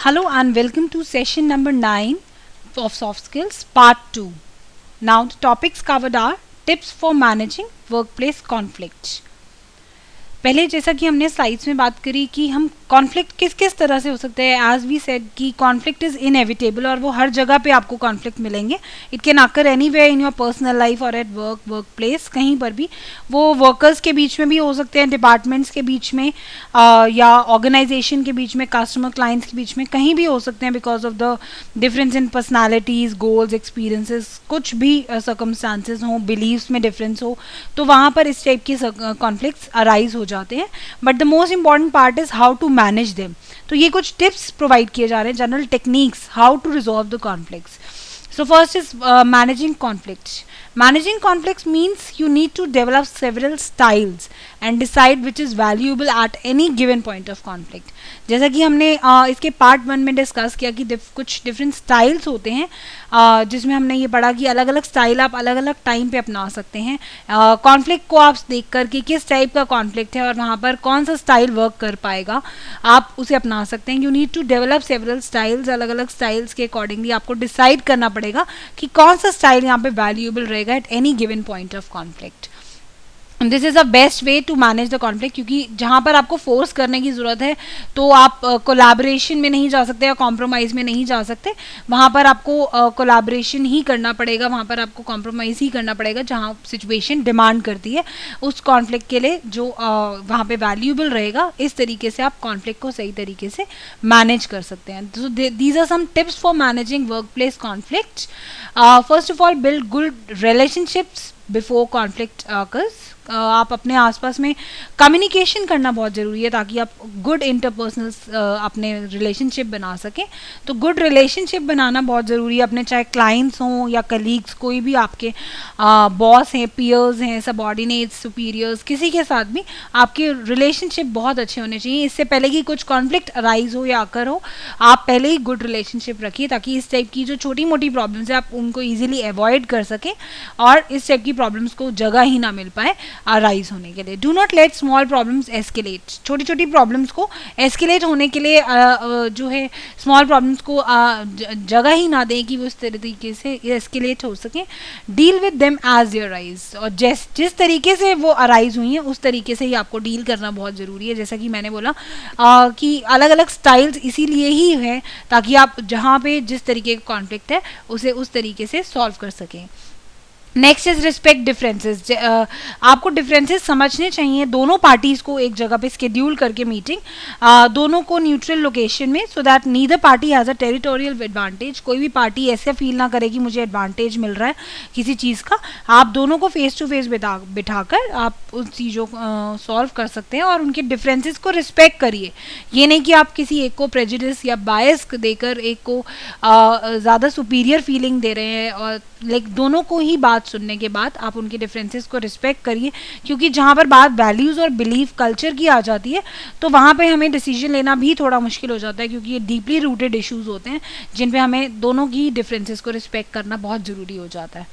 Hello and welcome to session number 9 of Soft Skills Part 2. Now the topics covered are tips for managing workplace conflict. पहले जैसा कि हमने slides में बात करी कि हम कॉन्फ्लिक्ट किस किस तरह से हो सकते हैं. एज वी सेड कि कॉन्फ्लिक्ट इज इनएविटेबल और वो हर जगह पे आपको कॉन्फ्लिक्ट मिलेंगे. It can occur anywhere in your personal life और एट वर्क प्लेस, कहीं पर भी. वो वर्कर्स के बीच में भी हो सकते हैं, डिपार्टमेंट्स के बीच में या ऑर्गेनाइजेशन के बीच में, कस्टमर क्लाइंट्स के बीच में, कहीं भी हो सकते हैं because of the difference in personalities, goals, experiences, कुछ भी सर्कमस्टांसेस हो, बिलीव्स में डिफरेंस हो, तो वहाँ पर इस टाइप की कॉन्फ्लिक्ट्स अराइज हो जाते हैं. But the most important part is how to manage them. तो ये कुछ टिप्स प्रोवाइड किए जा रहे हैं, general techniques how to resolve the conflicts. So first is managing conflicts. Managing conflicts means you need to develop several styles and decide which is valuable at any given point of conflict. जैसा कि हमने इसके part 1 में discuss किया कि कुछ different styles होते हैं, जिसमें हमने ये पढ़ा कि अलग अलग स्टाइल आप अलग अलग टाइम पे अपना सकते हैं. कॉन्फ्लिक्ट को आप देख कर कि किस टाइप का कॉन्फ्लिक्ट है और वहाँ पर कौन सा स्टाइल वर्क कर पाएगा, आप उसे अपना सकते हैं. You need to develop several styles. अलग अलग स्टाइल्स के अकॉर्डिंगली आपको डिसाइड करना पड़ेगा कि कौन सा स्टाइल यहाँ पे वैल्यूएबल रहेगा at any given point of conflict. This is a best way to manage the conflict, क्योंकि जहाँ पर आपको फोर्स करने की ज़रूरत है तो आप कोलैबोरेशन में नहीं जा सकते या कॉम्प्रोमाइज़ में नहीं जा सकते. वहाँ पर आपको कोलैबोरेशन ही करना पड़ेगा, वहाँ पर आपको कॉम्प्रोमाइज़ ही करना पड़ेगा जहाँ सिचुएशन डिमांड करती है उस कॉन्फ्लिक्ट के लिए जो वहाँ पे वैल्यूएबल रहेगा. इस तरीके से आप कॉन्फ्लिक्ट को सही तरीके से मैनेज कर सकते हैं. So these are some tips for managing work place conflict. First of all, build good relationships before conflict occurs. आप अपने आसपास में कम्युनिकेशन करना बहुत ज़रूरी है ताकि आप गुड इंटरपर्सनल अपने रिलेशनशिप बना सकें. तो गुड रिलेशनशिप बनाना बहुत ज़रूरी है, अपने चाहे क्लाइंट्स हों या कलीग्स, कोई भी आपके बॉस हैं, पीयर्स हैं, सबऑर्डिनेट्स, सुपीरियर्स, किसी के साथ भी आपके रिलेशनशिप बहुत अच्छे होने चाहिए. इससे पहले कि कुछ कॉन्फ्लिक्ट अराइज हो या अकर हो, आप पहले ही गुड रिलेशनशिप रखिए ताकि इस टाइप की जो छोटी मोटी प्रॉब्लम्स है आप उनको ईजिली अवॉइड कर सकें और इस टाइप की प्रॉब्लम्स को जगह ही ना मिल पाए अराइज होने के लिए. Do not let small problems escalate. छोटी छोटी प्रॉब्लम्स को एस्केलेट होने के लिए जो है स्मॉल प्रॉब्लम्स को जगह ही ना दें कि वो इस तरीके से एस्केलेट हो सकें. Deal with them as they arise. और जिस तरीके से वो अराइज हुई हैं उस तरीके से ही आपको डील करना बहुत ज़रूरी है. जैसा कि मैंने बोला कि अलग अलग स्टाइल्स इसीलिए ही है ताकि आप जहाँ पे जिस तरीके का कॉन्फ्लिक्ट है उसे उस तरीके से सॉल्व कर सकें. Next is respect differences. आपको डिफरेंसेस समझने चाहिए. दोनों पार्टीज़ को एक जगह पे स्केड्यूल करके मीटिंग, दोनों को न्यूट्रल लोकेशन में, so that neither party has a territorial advantage. कोई भी पार्टी ऐसे फील ना करे कि मुझे एडवांटेज मिल रहा है किसी चीज़ का. आप दोनों को फेस टू फेस बिठाकर आप उन चीज़ों को सॉल्व कर सकते हैं और उनके डिफरेंसेस को रिस्पेक्ट करिए. ये नहीं कि आप किसी एक को प्रेजुडिस या बायस देकर एक को ज़्यादा सुपीरियर फीलिंग दे रहे हैं. और लाइक दोनों को ही बात सुनने के बाद आप उनके डिफरेंसेस को रिस्पेक्ट करिए, क्योंकि जहाँ पर बात वैल्यूज़ और बिलीफ कल्चर की आ जाती है तो वहाँ पे हमें डिसीजन लेना भी थोड़ा मुश्किल हो जाता है, क्योंकि ये डीपली रूटेड इश्यूज होते हैं जिन पे हमें दोनों की डिफरेंसेस को रिस्पेक्ट करना बहुत ज़रूरी हो जाता है.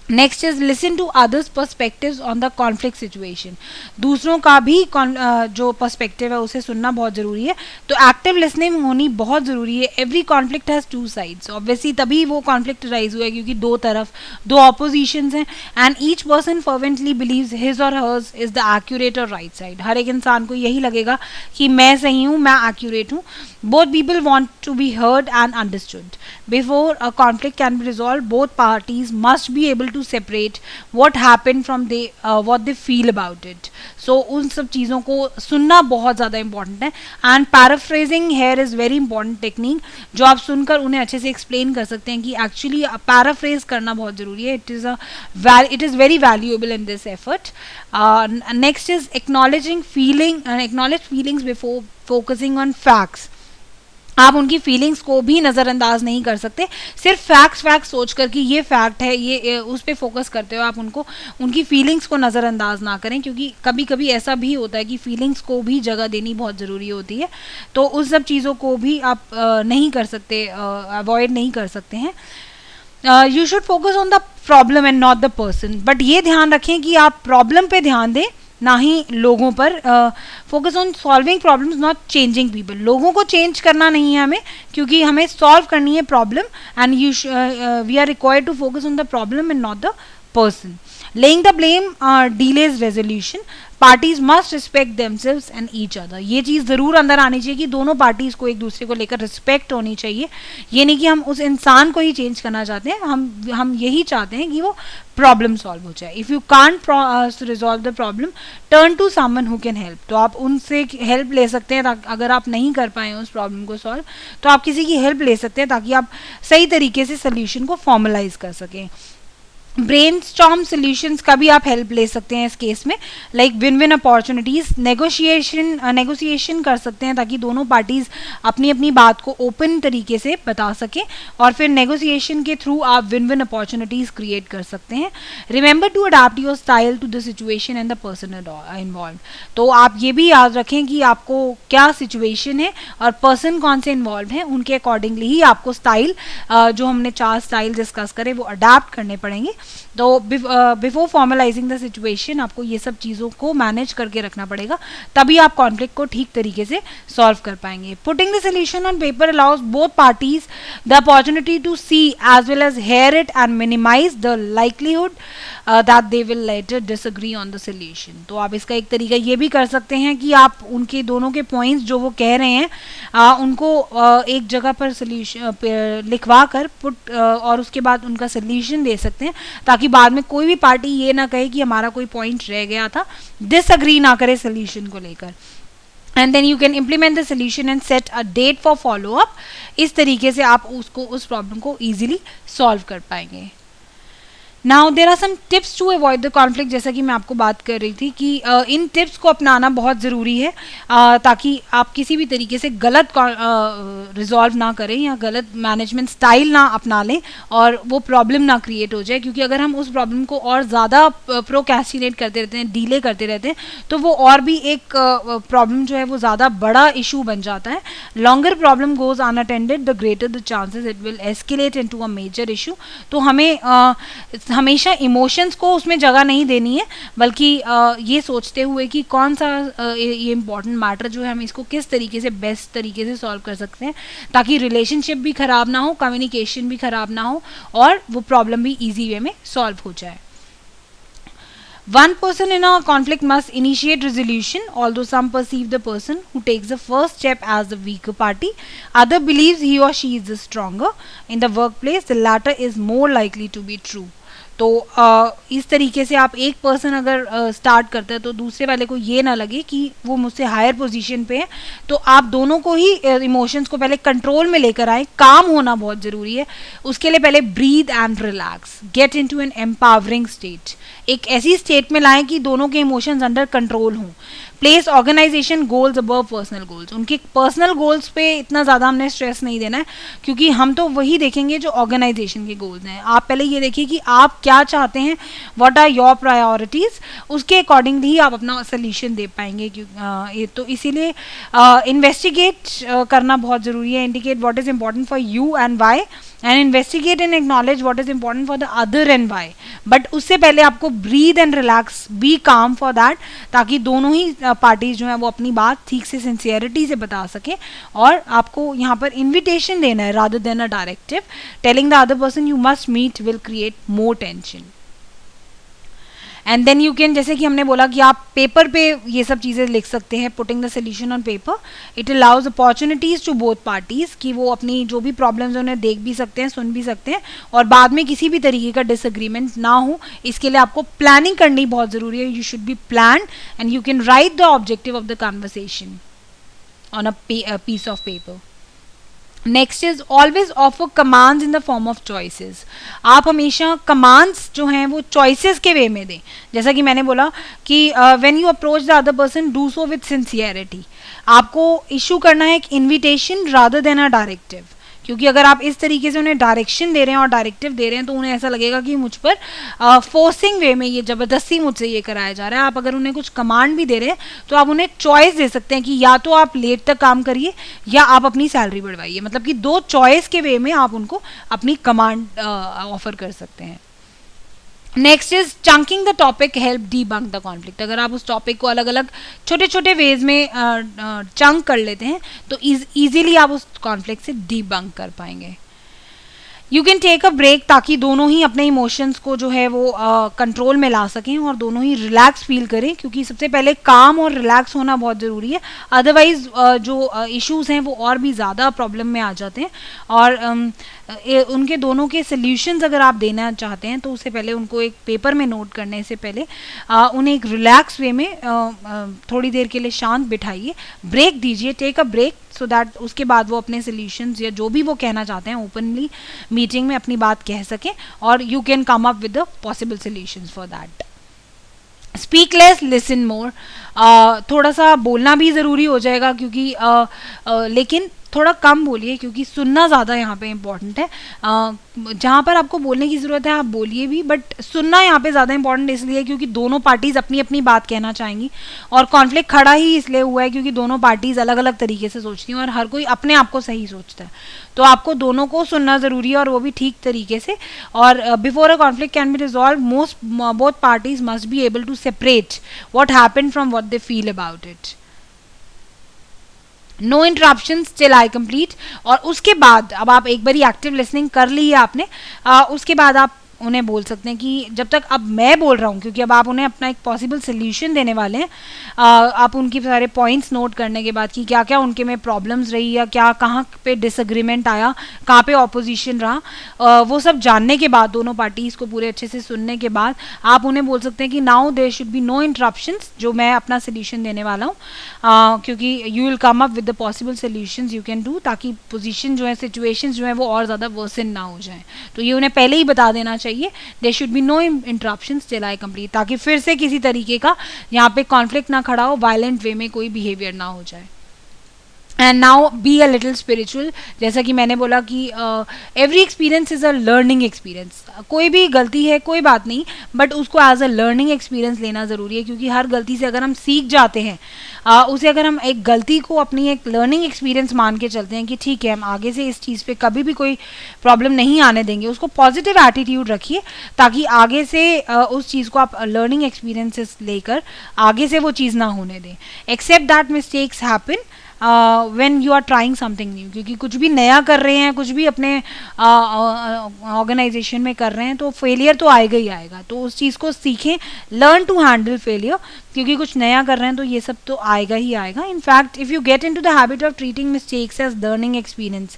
Next is listen to others perspectives on the conflict situation. दूसरों का भी जो पर्सपेक्टिव है उसे सुनना बहुत ज़रूरी है. तो एक्टिव लिसनिंग होनी बहुत ज़रूरी है. Every conflict has two sides. Obviously तभी वो कॉन्फ्लिक्ट राइज हुआ है क्योंकि दो ऑपोजिशंस हैं and each person fervently believes his or hers is the accurate or right side. हर एक इंसान को यही लगेगा कि मैं सही हूँ, मैं एक्यूरेट हूँ. Both people want to be heard and understood. Before a conflict can be resolve, both parties must be able to separate what happened from what they feel about it. So उन सब चीज़ों को सुनना बहुत ज़्यादा important है. And paraphrasing here is very important technique, जो आप सुनकर उन्हें अच्छे से एक्सप्लेन कर सकते हैं कि एक्चुअली पैराफ्रेज करना बहुत ज़रूरी है. It is very valuable in this effort. Next is acknowledge feelings before focusing on facts. आप उनकी फीलिंग्स को भी नज़रअंदाज नहीं कर सकते. सिर्फ फैक्ट सोच कर कि ये फैक्ट है, ये उस पर फोकस करते हो आप उनकी फीलिंग्स को नज़रअंदाज ना करें, क्योंकि कभी कभी ऐसा भी होता है कि फीलिंग्स को भी जगह देनी बहुत ज़रूरी होती है. तो उस सब चीज़ों को भी आप नहीं कर सकते, अवॉइड नहीं कर सकते हैं. You should focus on the problem and not the person. But ये ध्यान रखें कि आप प्रॉब्लम पे ध्यान दें ना ही लोगों पर। Focus on solving problems not changing people. लोगों को चेंज करना नहीं है हमें, क्योंकि हमें सॉल्व करनी है problem and we are required to focus on the problem and not the person. Laying the blame delays resolution. Parties must respect themselves and each other. ये चीज़ ज़रूर अंदर आनी चाहिए कि दोनों पार्टीज़ को एक दूसरे को लेकर रिस्पेक्ट होनी चाहिए। ये नहीं कि हम उस इंसान को ही चेंज करना चाहते हैं, हम यही चाहते हैं कि वो प्रॉब्लम सॉल्व हो जाए। If you can't resolve the problem, turn to someone who can help. तो आप उनसे हेल्प ले सकते हैं। अगर आप नहीं कर पाए उस प्रॉब्लम को सॉल्व, तो आप किसी की हेल्प ले सकते हैं ताकि आप सही तरीके से सोल्यूशन को फॉर्मलाइज कर सकें। ब्रेनस्टॉर्म सॉल्यूशंस का भी आप हेल्प ले सकते हैं इस केस में, like win win opportunities. Negotiation कर सकते हैं ताकि दोनों पार्टीज अपनी अपनी बात को ओपन तरीके से बता सकें, और फिर नेगोशिएशन के थ्रू आप विन विन अपॉर्चुनिटीज क्रिएट कर सकते हैं। Remember to adapt your style to the situation and the person involve. तो आप ये भी याद रखें कि आपको क्या सिचुएशन है और पर्सन कौन से इन्वॉल्व हैं, उनके अकॉर्डिंगली ही आपको स्टाइल, जो हमने 4 स्टाइल डिस्कस करे, वो अडैप्ट करने पड़ेंगे। तो बिफोर फॉर्मलाइजिंग द सिचुएशन आपको ये सब चीज़ों को मैनेज करके रखना पड़ेगा, तभी आप कॉन्फ्लिक्ट को ठीक तरीके से सॉल्व कर पाएंगे। Putting the solution on paper allows both parties the opportunity to see as well as hear it and minimise the likelihood that they will later disagree on the solution. तो आप इसका एक तरीका ये भी कर सकते हैं कि आप उनके दोनों के पॉइंट्स जो वो कह रहे हैं उनको एक जगह पर सोल्यूशन लिखवा कर और उसके बाद उनका सोल्यूशन दे सकते हैं, ताकि बाद में कोई भी पार्टी ये ना कहे कि हमारा कोई पॉइंट रह गया था, डिसएग्री ना करे सोल्यूशन को लेकर। And then you can implement the solution and set a date for follow up. इस तरीके से आप उस प्रॉब्लम को ईजिली सॉल्व कर पाएंगे। Now there are some tips to avoid the conflict. जैसा कि मैं आपको बात कर रही थी कि इन टिप्स को अपनाना बहुत ज़रूरी है ताकि आप किसी भी तरीके से गलत रिजॉल्व ना करें या गलत मैनेजमेंट स्टाइल ना अपना लें और वो प्रॉब्लम ना क्रिएट हो जाए। क्योंकि अगर हम उस प्रॉब्लम को और ज़्यादा प्रोक्रेस्टिनेट करते रहते हैं, डिले करते रहते हैं, तो वो और भी एक प्रॉब्लम जो है वो ज़्यादा बड़ा इशू बन जाता है। Longer problem goes unattended the greater the chances it will escalate into a major issue. तो हमें हमेशा इमोशंस को उसमें जगह नहीं देनी है, बल्कि ये सोचते हुए कि कौन सा ये इम्पॉर्टेंट मैटर जो है हम इसको किस तरीके से बेस्ट तरीके से सॉल्व कर सकते हैं, ताकि रिलेशनशिप भी ख़राब ना हो, कम्युनिकेशन भी ख़राब ना हो और वो प्रॉब्लम भी ईजी वे में सॉल्व हो जाए। One person in a conflict must initiate resolution, although some perceive the person who takes the first step as the weaker party. Other believes he or she is the stronger. In the workplace, the latter is more likely to be true. तो इस तरीके से आप एक person अगर start करते हैं तो दूसरे वाले को ये ना लगे कि वो मुझसे हायर पोजीशन पे है। तो आप दोनों को ही इमोशंस को पहले कंट्रोल में लेकर आए। काम होना बहुत ज़रूरी है। उसके लिए पहले breathe and relax, get into an empowering state. एक ऐसी स्टेट में लाएं कि दोनों के इमोशंस अंडर कंट्रोल हों। Place organisation goals above personal goals. उनके पर्सनल गोल्स पे इतना ज़्यादा हमने स्ट्रेस नहीं देना है, क्योंकि हम तो वही देखेंगे जो ऑर्गेनाइजेशन के गोल्स हैं। आप पहले ये देखिए कि आप क्या चाहते हैं, व्हाट आर योर प्रायोरिटीज़, उसके अकॉर्डिंगली ही आप अपना सोल्यूशन दे पाएंगे। ये तो इसीलिए इन्वेस्टिगेट करना बहुत ज़रूरी है। Indicate what is important for you and why, and investigate and acknowledge what is important for the other and why. But उससे पहले आपको breathe and relax, be calm for that, ताकि दोनों ही पार्टीज जो है वो अपनी बात ठीक से सिंसियरिटी से बता सकें। और आपको यहाँ पर इन्विटेशन देना है rather than a directive. Telling the other person you must meet will create more tension. And then you can, जैसे कि हमने बोला कि आप पेपर पे ये सब चीज़ें लिख सकते हैं, putting the solution on paper. It allows opportunities to both parties कि वो अपनी जो भी प्रॉब्लम्स उन्हें देख भी सकते हैं, सुन भी सकते हैं, और बाद में किसी भी तरीके का डिसएग्रीमेंट ना हो। इसके लिए आपको प्लानिंग करनी बहुत ज़रूरी है। You should be plan and you can write the objective of the conversation on a piece of paper. Next is always offer commands in the form of choices. आप हमेशा कमांड्स जो हैं वो चॉइसेस के वे में दें। जैसा कि मैंने बोला कि when you approach the other person, do so with sincerity. आपको इशू करना है एक invitation rather than a directive, क्योंकि अगर आप इस तरीके से उन्हें डायरेक्शन दे रहे हैं और डायरेक्टिव दे रहे हैं तो उन्हें ऐसा लगेगा कि मुझ पर फोर्सिंग वे में, ये ज़बरदस्ती मुझसे ये कराया जा रहा है। आप अगर उन्हें कुछ कमांड भी दे रहे हैं तो आप उन्हें चॉइस दे सकते हैं कि या तो आप लेट तक काम करिए या आप अपनी सैलरी बढ़वाइए। मतलब कि 2 चॉइस के वे में आप उनको अपनी कमांड ऑफर कर सकते हैं। Next is chunking the topic help debunk the conflict. अगर आप उस टॉपिक को अलग अलग छोटे छोटे वेज में चंक कर लेते हैं तो इजीली आप उस कॉन्फ्लिक्ट से डीबंक कर पाएंगे. You can take a break ताकि दोनों ही अपने इमोशंस को जो है वो कंट्रोल में ला सकें और दोनों ही रिलैक्स फील करें, क्योंकि सबसे पहले काम और रिलैक्स होना बहुत ज़रूरी है. अदरवाइज जो इश्यूज हैं वो और भी ज़्यादा प्रॉब्लम में आ जाते हैं. और उनके दोनों के सोल्यूशंस अगर आप देना चाहते हैं तो उससे पहले उनको एक पेपर में नोट करने से पहले उन्हें एक रिलैक्स वे में थोड़ी देर के लिए शांत बिठाइए, ब्रेक दीजिए, take a break, so that उसके बाद वो अपने सोल्यूशंस या जो भी वो कहना चाहते हैं ओपनली मीटिंग में अपनी बात कह सकें और you can come up with the possible solutions for that. Speak less listen more. थोड़ा सा बोलना भी ज़रूरी हो जाएगा क्योंकि लेकिन थोड़ा कम बोलिए क्योंकि सुनना ज़्यादा यहाँ पे इम्पॉर्टेंट है. जहाँ पर आपको बोलने की ज़रूरत है आप बोलिए भी, बट सुनना यहाँ पे ज़्यादा इंपॉर्टेंट इसलिए क्योंकि दोनों पार्टीज़ अपनी अपनी बात कहना चाहेंगी और कॉन्फ्लिक्ट खड़ा ही इसलिए हुआ है क्योंकि दोनों पार्टीज़ अलग अलग तरीके से सोचती हैं और हर कोई अपने आप को सही सोचता है. तो आपको दोनों को सुनना ज़रूरी है और वो भी ठीक तरीके से. और before a conflict can be resolve both parties must be able to separate what happened from what they feel about it. No interruptions till I complete. और उसके बाद अब आप एक बारी एक्टिव लिसनिंग कर ली है आपने, उसके बाद आप उन्हें बोल सकते हैं कि जब तक अब मैं बोल रहा हूँ, क्योंकि अब आप उन्हें अपना एक पॉसिबल सोल्यूशन देने वाले हैं, आप उनकी सारे पॉइंट्स नोट करने के बाद कि क्या क्या उनके में प्रॉब्लम्स रही या क्या कहाँ पे डिसएग्रीमेंट आया, कहाँ पे ऑपोजिशन रहा, वो सब जानने के बाद दोनों पार्टीज़ को पूरे अच्छे से सुनने के बाद आप उन्हें बोल सकते हैं कि now there should be no interruptions, जो मैं अपना सोल्यूशन देने वाला हूँ, क्योंकि you will come up with the possible solutions you can do, ताकि पोजीशन जो है, सिचुएशंस जो है वो और ज़्यादा वर्सन ना हो जाए. तो ये उन्हें पहले ही बता देना चाहिए, there should be no interruptions till I complete, ताकि फिर से किसी तरीके का यहाँ पे कॉन्फ्लिक्ट ना खड़ा हो, वायलेंट वे में कोई बिहेवियर ना हो जाए. And now be a little spiritual. जैसा कि मैंने बोला कि every experience is a learning experience. कोई भी गलती है कोई बात नहीं, बट उसको एज अ लर्निंग एक्सपीरियंस लेना ज़रूरी है, क्योंकि हर गलती से अगर हम सीख जाते हैं, उसे अगर हम एक गलती को अपनी एक लर्निंग एक्सपीरियंस मान के चलते हैं कि ठीक है हम आगे से इस चीज़ पे कभी भी कोई प्रॉब्लम नहीं आने देंगे, उसको पॉजिटिव एटीट्यूड रखिए ताकि आगे से उस चीज़ को आप लर्निंग एक्सपीरियंसेस लेकर आगे से वो चीज़ ना होने दें. Accept that mistakes happen when you are trying something new, क्योंकि कुछ भी नया कर रहे हैं, कुछ भी अपने ऑर्गेनाइजेशन में कर रहे हैं तो फेलियर तो आएगा ही आएगा. तो उस चीज़ को सीखें, लर्न टू हैंडल फेलियर, क्योंकि कुछ नया कर रहे हैं तो ये सब तो आएगा ही आएगा. In fact if you get into the habit of treating mistakes as learning experience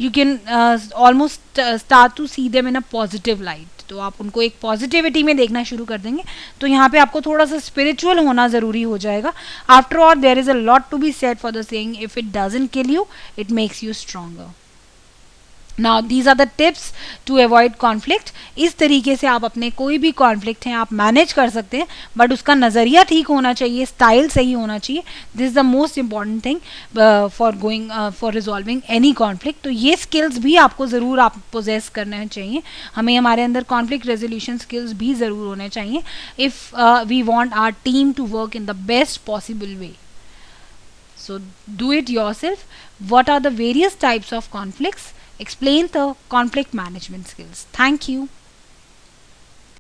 you can almost start to see them in a positive light. तो आप उनको एक पॉजिटिविटी में देखना शुरू कर देंगे. तो यहाँ पे आपको थोड़ा सा स्पिरिचुअल होना ज़रूरी हो जाएगा. After all there is a lot to be said for the saying if it doesn't kill you it makes you stronger. Now these are the tips to avoid conflict. इस तरीके से आप अपने कोई भी कॉन्फ्लिक्ट हैं आप मैनेज कर सकते हैं, बट उसका नज़रिया ठीक होना चाहिए, स्टाइल सही होना चाहिए. This is the most important thing for resolving any conflict. तो ये स्किल्स भी आपको ज़रूर आप पोजेस करने चाहिए. हमें हमारे अंदर कॉन्फ्लिक्ट रेजोल्यूशन स्किल्स भी ज़रूर होने चाहिए if we want our team to work in the best possible way. So do it yourself. What are the various types of conflicts? Explain the conflict management skills. Thank you.